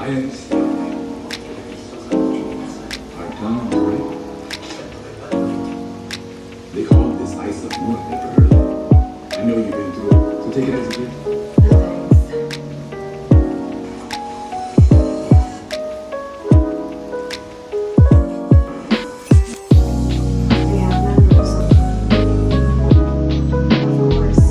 diaries are done already. They call this ice up north, never heard of it. I know you've been through it, so take it as a gift. No thanks. We have members. Of course.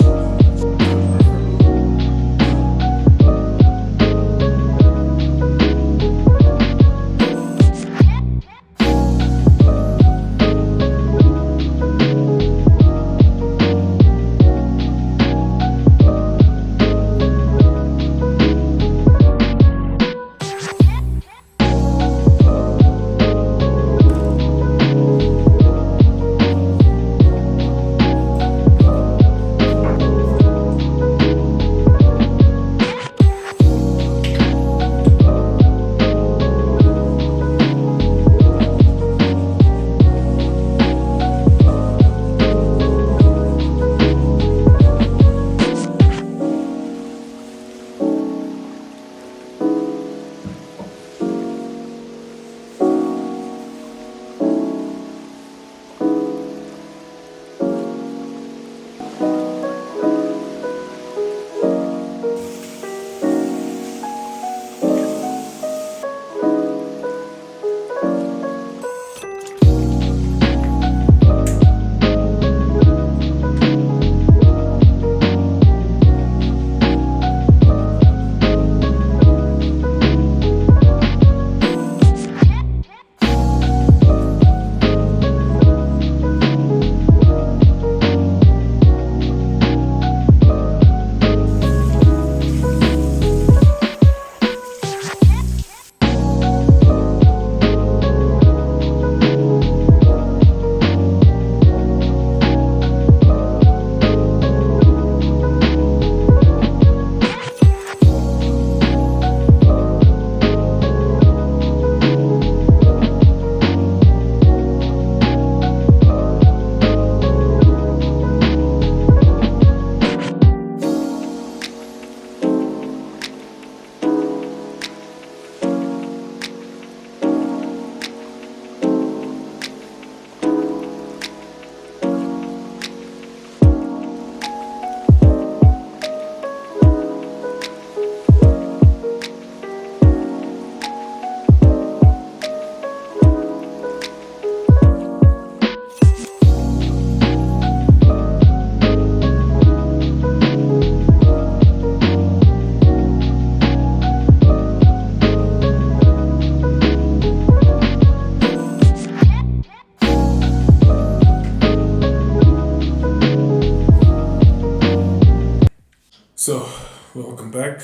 So, welcome back.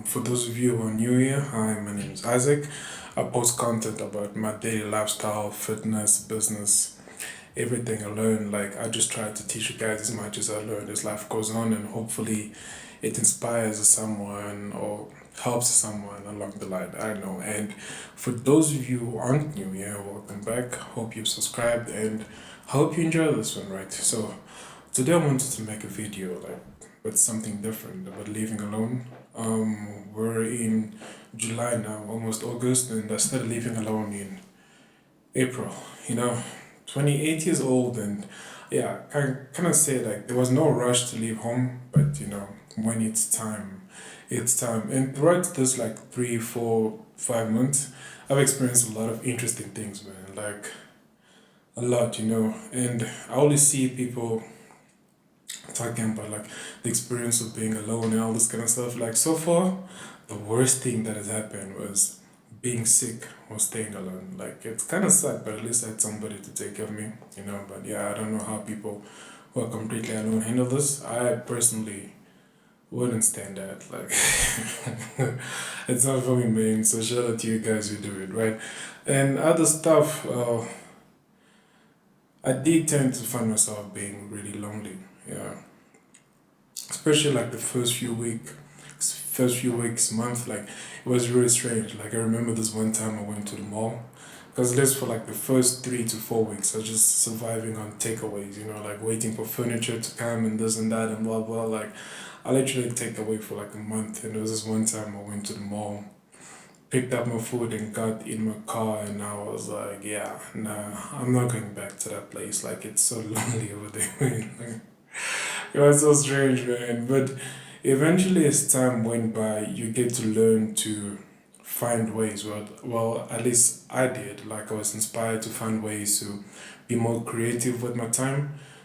For those of you who are new here, hi, my name is Isaac. I post content about my daily lifestyle, fitness, business, everything I learn. Like, I just try to teach you guys as much as I learn as life goes on, and hopefully, it inspires someone or helps someone along the line. I don't know. And for those of you who aren't new here, welcome back. Hope you've subscribed and hope you enjoy this one, right? So, today I wanted to make a video like with something different about living alone. We're in July now, almost August, and I started living alone in April. You know, 28 years old, and yeah, I kind of say like there was no rush to leave home, but you know, when it's time, it's time. And throughout this like 3, 4, 5 months, I've experienced a lot of interesting things, man. Like a lot, you know, and I always see people talking about like the experience of being alone and all this kind of stuff. Like so far, the worst thing that has happened was being sick or staying alone. Like it's kind of sad, but at least I had somebody to take care of me, you know. But yeah, I don't know how people who are completely alone handle this. I personally wouldn't stand that. Like it's not for me, man. So shout out to you guys who do it, right? And other stuff. I did tend to find myself being really lonely. Yeah, especially like the first few weeks, month. Like it was really strange. Like I remember this one time I went to the mall, because this for like the first 3 to 4 weeks I was just surviving on takeaways. You know, like waiting for furniture to come and this and that and blah blah. Like I literally take away for like a month, and there was this one time I went to the mall picked up my food and got in my car, and I was like, yeah, nah, I'm not going back to that place. Like, it's so lonely over there. It was so strange, man. But eventually, as time went by, you get to learn to find ways. Well, at least I did. Like, I was inspired to find ways to be more creative with my time.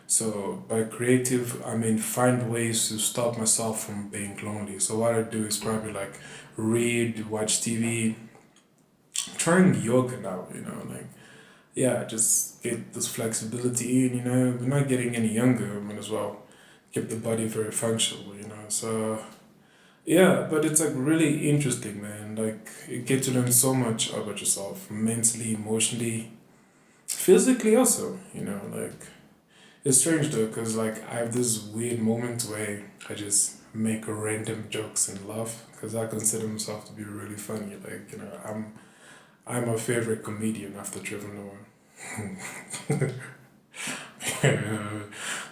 So, by creative, I mean find ways to stop myself from being lonely. So, what I do is probably like read, watch TV, trying yoga now, like, yeah, just get this flexibility in, we're not getting any younger, I mean, as well keep the body very functional, so yeah, but it's like really interesting, man. Like, you get to learn so much about yourself, mentally, emotionally, physically also, like, it's strange though, because like I have this weird moment where I just make random jokes and laugh because I consider myself to be really funny. Like, I'm a favorite comedian after Trevor Noah.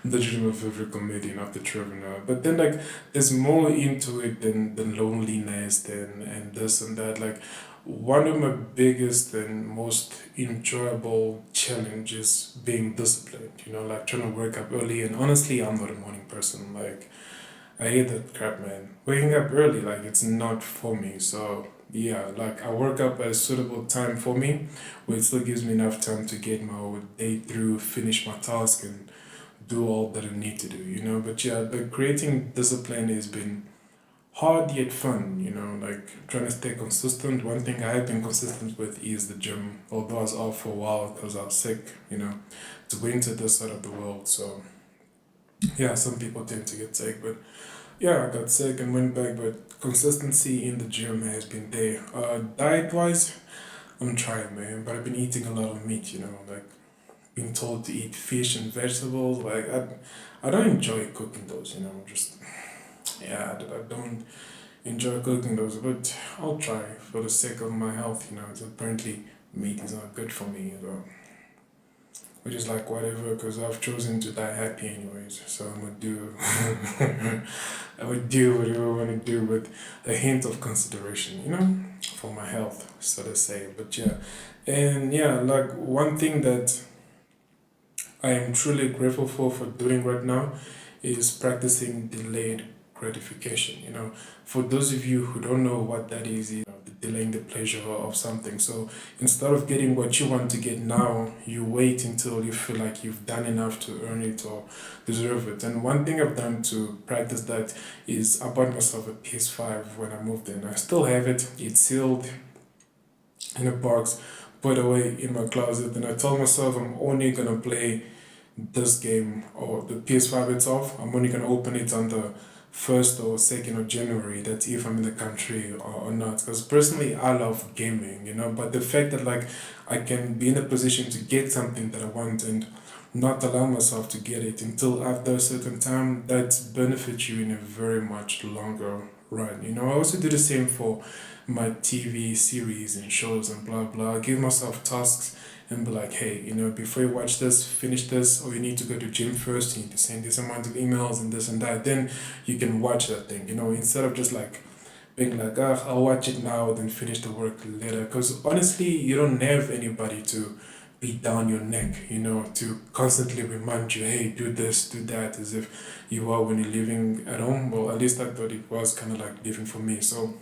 Literally my favorite comedian after Trevor Noah. But then like there's more into it than loneliness and this and that. Like, one of my biggest and most enjoyable challenges being disciplined, like trying to wake up early, and honestly I'm not a morning person. Like, I hate that crap, man. Waking up early, like, it's not for me. So, yeah, like, I work up at a suitable time for me, where it still gives me enough time to get my day through, finish my task, and do all that I need to do. But yeah, the creating discipline has been hard yet fun, like, trying to stay consistent. One thing I have been consistent with is the gym, although I was off for a while because I was sick, it's winter this side of the world, so yeah, some people tend to get sick, but yeah, I got sick and went back, but consistency in the gym has been there. Diet wise, I'm trying, man, but I've been eating a lot of meat, like being told to eat fish and vegetables. Like, I don't enjoy cooking those, just, yeah, I don't enjoy cooking those, but I'll try for the sake of my health, it's apparently meat is not good for me, which is like whatever, because I've chosen to die happy anyways. So I'm gonna do, I would do whatever I want to do with a hint of consideration, for my health, so to say. But yeah, and yeah, like one thing that I am truly grateful for doing right now is practicing delayed gratification. For those of you who don't know what that is, delaying the pleasure of something. So instead of getting what you want to get now, you wait until you feel like you've done enough to earn it or deserve it. And one thing I've done to practice that is I bought myself a PS5 when I moved in. I still have it. It's sealed in a box, put away in my closet, and I told myself I'm only gonna play this game or the PS5 itself. I'm only gonna open it on the 1st or 2nd of January. That's if I'm in the country or not. Because personally, I love gaming, But the fact that like I can be in a position to get something that I want and not allow myself to get it until after a certain time, that benefits you in a very much longer run. I also do the same for my TV series and shows and blah blah. I give myself tasks and be like, hey, before you watch this, finish this, or you need to go to gym first, you need to send this amount of emails and this and that, then you can watch that thing, instead of just like being like, ah, I'll watch it now, then finish the work later. Because honestly, you don't have anybody to be down your neck, to constantly remind you, hey, do this, do that, as if you are when you're living at home. Well, at least I thought it was kind of like living for me. So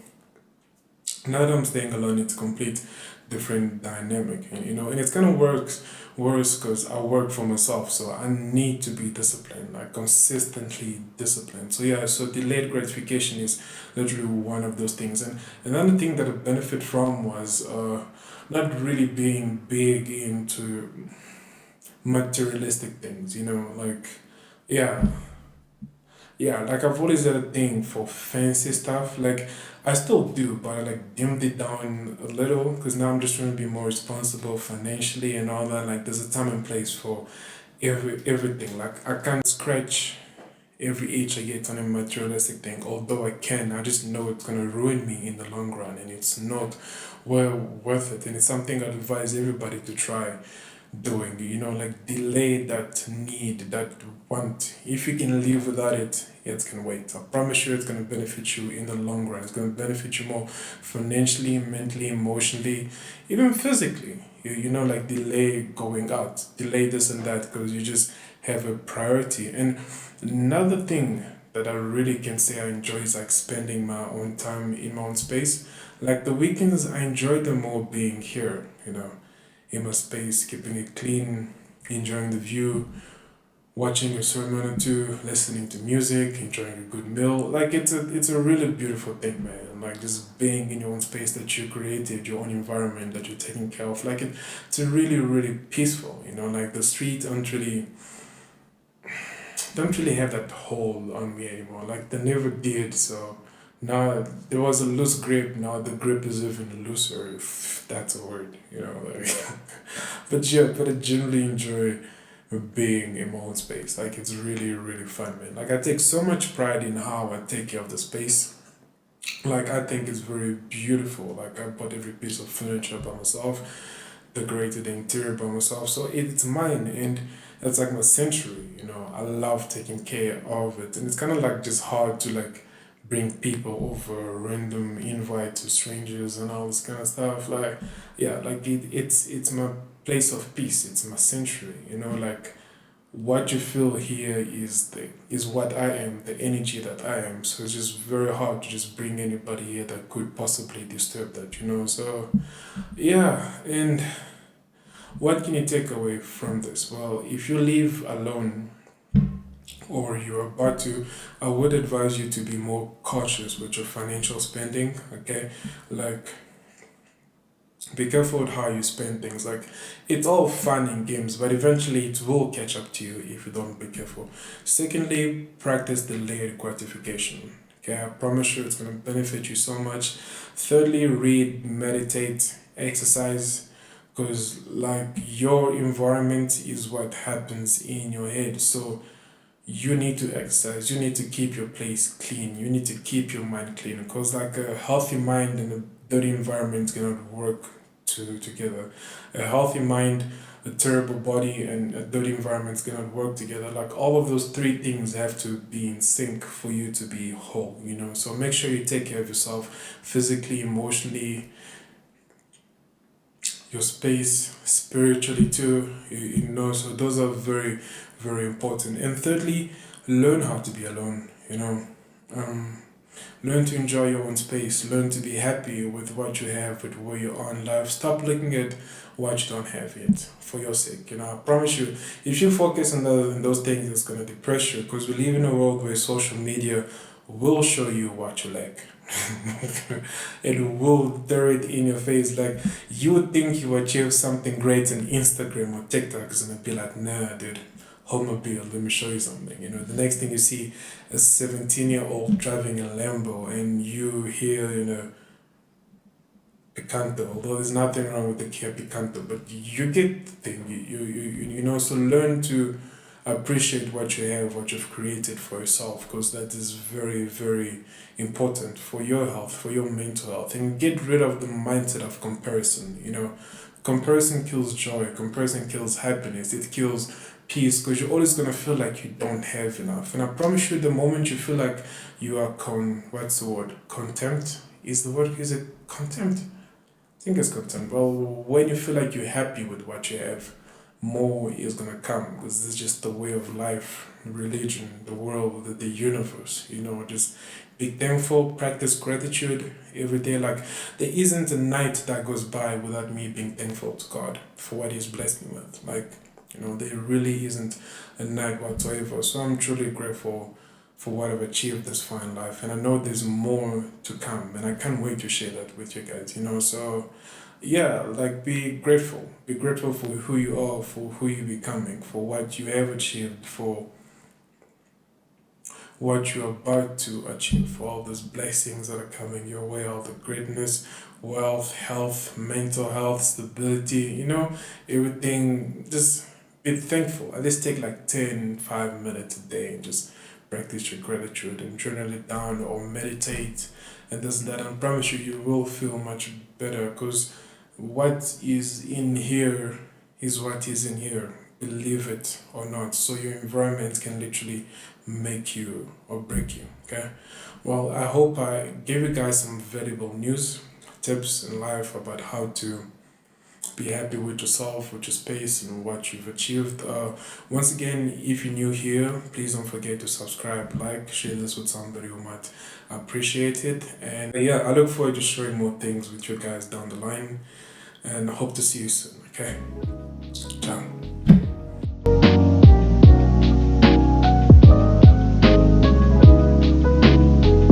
now that I'm staying alone, it's a complete different dynamic, and it's kind of worse because I work for myself, so I need to be disciplined, like consistently disciplined. So yeah, so delayed gratification is literally one of those things. And another thing that I benefit from was not really being big into materialistic things, like, yeah, yeah, like I've always had a thing for fancy stuff. Like, I still do, but I like dimmed it down a little because now I'm just trying to be more responsible financially and all that. Like, there's a time and place for everything. Like, I can't scratch every itch I get on a materialistic thing. Although I can, I just know it's gonna ruin me in the long run, and it's not well worth it. And it's something I'd advise everybody to try doing, like delay that need, that want. If you can live without it, it can wait. I promise you it's going to benefit you in the long run. It's going to benefit you more financially, mentally, emotionally, even physically. Like delay going out, delay this and that because you just have a priority. And another thing that I really can say I enjoy is like spending my own time in my own space. Like the weekends, I enjoy them more being here, in my space, keeping it clean, enjoying the view, watching a sermon or two, listening to music, enjoying a good meal. Like it's a really beautiful thing, man. Like just being in your own space that you created, your own environment that you're taking care of. Like it's a really, really peaceful, like the streets don't really have that hold on me anymore. Like they never did. So now there was a loose grip. Now the grip is even looser, if that's a word. Like. But yeah, but I generally enjoy being in my own space. Like it's really, really fun, man. Like I take so much pride in how I take care of the space. Like I think it's very beautiful. Like I bought every piece of furniture by myself, decorated the interior by myself. So it's mine and it's like my sanctuary, I love taking care of it. And it's kinda like just hard to like bring people over, random invite to strangers and all this kind of stuff. Like yeah, like it's my place of peace, it's my sanctuary, like what you feel here is what I am, the energy that I am. So it's just very hard to just bring anybody here that could possibly disturb that. So yeah, and what can you take away from this? Well, if you live alone or you're about to, I would advise you to be more cautious with your financial spending, okay? Like, be careful with how you spend things. Like, it's all fun and games, but eventually it will catch up to you if you don't be careful. Secondly, practice delayed gratification. Okay, I promise you it's going to benefit you so much. Thirdly, read, meditate, exercise, because like your environment is what happens in your head. So you need to exercise, you need to keep your place clean, you need to keep your mind clean, because like a healthy mind and a dirty environment cannot work together. A healthy mind, a terrible body, and a dirty environment cannot work together. Like all of those three things have to be in sync for you to be whole, so make sure you take care of yourself physically, emotionally, your space, spiritually too, so those are very, very important. And thirdly, learn how to be alone, um, learn to enjoy your own space, learn to be happy with what you have, with where you are in life. Stop looking at what you don't have yet, for your sake. I promise you, if you focus on those things, it's going to depress you, because we live in a world where social media will show you what you lack. It will throw it in your face. Like you would think you achieved something great on Instagram or TikTok, is gonna be like, nah, dude, hold my beer, let me show you something. The next thing you see a 17-year-old driving a Lambo, and you hear, Picanto, although there's nothing wrong with the Kia Picanto, but you get the thing. So learn to appreciate what you have, what you've created for yourself, because that is very, very important for your health, for your mental health, and get rid of the mindset of comparison. Comparison kills joy, comparison kills happiness, it kills peace, because you're always going to feel like you don't have enough. And I promise you, the moment you feel like you are what's the word? Contempt? Is it contempt? I think it's content. Well, when you feel like you're happy with what you have, more is gonna come, because it's just the way of life, religion, the world, the universe. Just be thankful, practice gratitude every day. Like there isn't a night that goes by without me being thankful to God for what He's blessed me with. Like there really isn't a night whatsoever. So I'm truly grateful for what I've achieved this far in life. And I know there's more to come, and I can't wait to share that with you guys, So, yeah, like be grateful. Be grateful for who you are, for who you're becoming, for what you have achieved, for what you're about to achieve, for all those blessings that are coming your way, all the greatness, wealth, health, mental health, stability, everything. Just be thankful. At least take like 5 minutes a day and just practice your gratitude and journal it down or meditate and this and that. I promise you, you will feel much better, because what is in here is what is in here, believe it or not. So your environment can literally make you or break you. Okay. Well, I hope I gave you guys some valuable news, tips in life about how to be happy with yourself, with your space, and what you've achieved. Once again, if you're new here, please don't forget to subscribe, like, share this with somebody who might appreciate it. And yeah, I look forward to sharing more things with you guys down the line, and hope to see you soon. Okay, ciao.